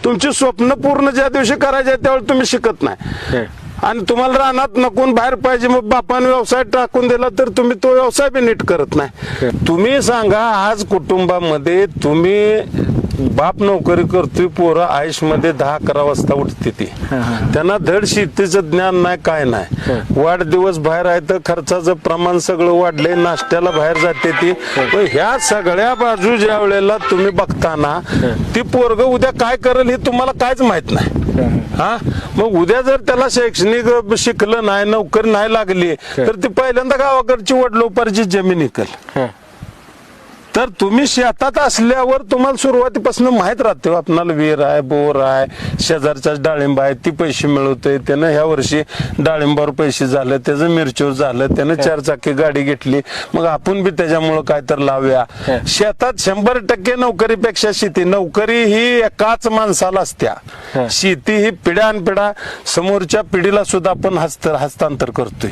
तुमची स्वप्न पूर्ण ज्या दिवशी करायचे त्यावेळी तुम्ही शिकत नाही आणि तुम्हाला रानात नकून बाहेर पाहिजे मग बापाने व्यवसाय टाकून दिला तर तुम्ही तो व्यवसाय बी नीट करत नाही. तुम्ही सांगा आज कुटुंबामध्ये तुम्ही बाप नोकरी करतोय पोरं आयुष मध्ये 10-11 वाजता उठते ती त्यांना धड शेतीचं ज्ञान नाही काय नाही. वाढदिवस बाहेर आहे तर खर्चाचं प्रमाण सगळं वाढलंय नाश्त्याला बाहेर जाते ती. ह्या सगळ्या बाजू ज्या वेळेला तुम्ही बघताना ती पोरग उद्या काय करेल हे तुम्हाला कायच माहित नाही. हा मग उद्या जर त्याला शैक्षणिक शिकलं नाही नोकरी नाही लागली तर ती पहिल्यांदा गावाकडची वडलोपारची जमीन निकल. तर तुम्ही शेतात असल्यावर तुम्हाला सुरुवातीपासून माहित राहते आपणाला विहीर आहे बोर आहे शेजारच्याच डाळिंब आहे ती पैसे मिळवतोय त्यानं ह्या वर्षी डाळिंबावर पैसे झालं त्याचं मिरचीवर झालं त्यानं 4 चाकी गाडी घेतली मग आपण बी त्याच्यामुळं काय तर लावूया. शेतात 100% नोकरीपेक्षा शेती नोकरी ही एकाच माणसाला असत्या. शेती ही पिढ्यानपिढ्या समोरच्या पिढीला सुद्धा आपण हस्तांतर करतोय.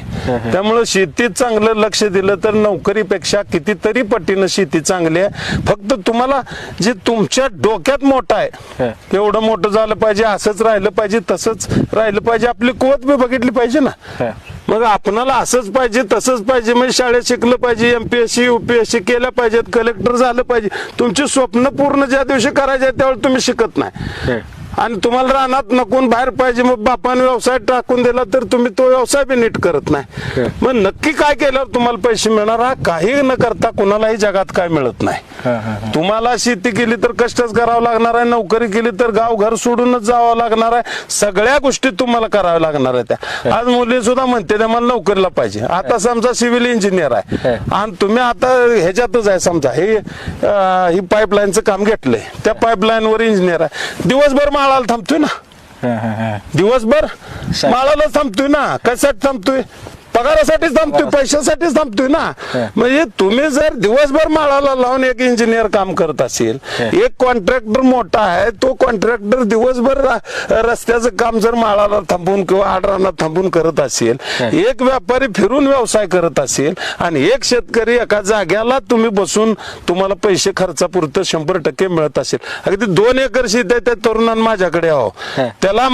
त्यामुळं शेतीत चांगलं लक्ष दिलं तर नोकरीपेक्षा कितीतरी पटीनं शेती चांगली आहे. फक्त तुम्हाला जे तुमच्या डोक्यात मोठं आहे एवढं मोठं झालं पाहिजे असंच राहिलं पाहिजे तसंच राहिलं पाहिजे आपली कुवत बी बघितली पाहिजे ना. मग आपणाला असंच पाहिजे तसंच पाहिजे म्हणजे शाळेत शिकलं पाहिजे MPSC UPSC केल्या पाहिजेत कलेक्टर झालं पाहिजे. तुमची स्वप्न पूर्ण ज्या दिवशी करायचे त्यावेळी तुम्ही शिकत नाही आणि तुम्हाला रानात नकून बाहेर पाहिजे मग बापाने व्यवसाय टाकून दिला तर तुम्ही तो व्यवसाय बी नीट करत नाही. मग नक्की काय केल्यावर तुम्हाला पैसे मिळणार हा काही न करता कुणालाही जगात काय मिळत नाही. तुम्हाला शेती केली तर कष्टच करावं लागणार आहे नोकरी केली तर गाव घर सोडूनच जावं लागणार आहे. सगळ्या गोष्टी तुम्हाला कराव्या लागणार आहे त्या. आज मुली सुद्धा म्हणते त्या मला नोकरीला पाहिजे. आता समजा सिव्हिल इंजिनियर आहे आणि तुम्ही आता ह्याच्यातच आहे समजा ही पाईपलाईनचं काम घेतलंय त्या पाईपलाईन वर इंजिनियर आहे दिवसभर माळाला थांबतोय ना दिवसभर माळाला थांबतोय ना कशासाठी थांबतोय पगारासाठीच थांबतोय पैशासाठीच थांबतोय ना. म्हणजे तुम्ही जर दिवसभर माळाला लावून एक इंजिनियर काम करत असेल एक कॉन्ट्रॅक्टर मोठा आहे तो कॉन्ट्रॅक्टर दिवसभर रस्त्याचं काम जर माळाला थांबून किंवा आडरानात थांबून करत असेल एक व्यापारी फिरून व्यवसाय करत असेल आणि एक शेतकरी एका जाग्याला तुम्ही बसून तुम्हाला पैसे खर्चापुरतं 100% मिळत असेल. अगदी 2 एकर शेत आहे त्या तरुणांना माझ्याकडे यावं त्याला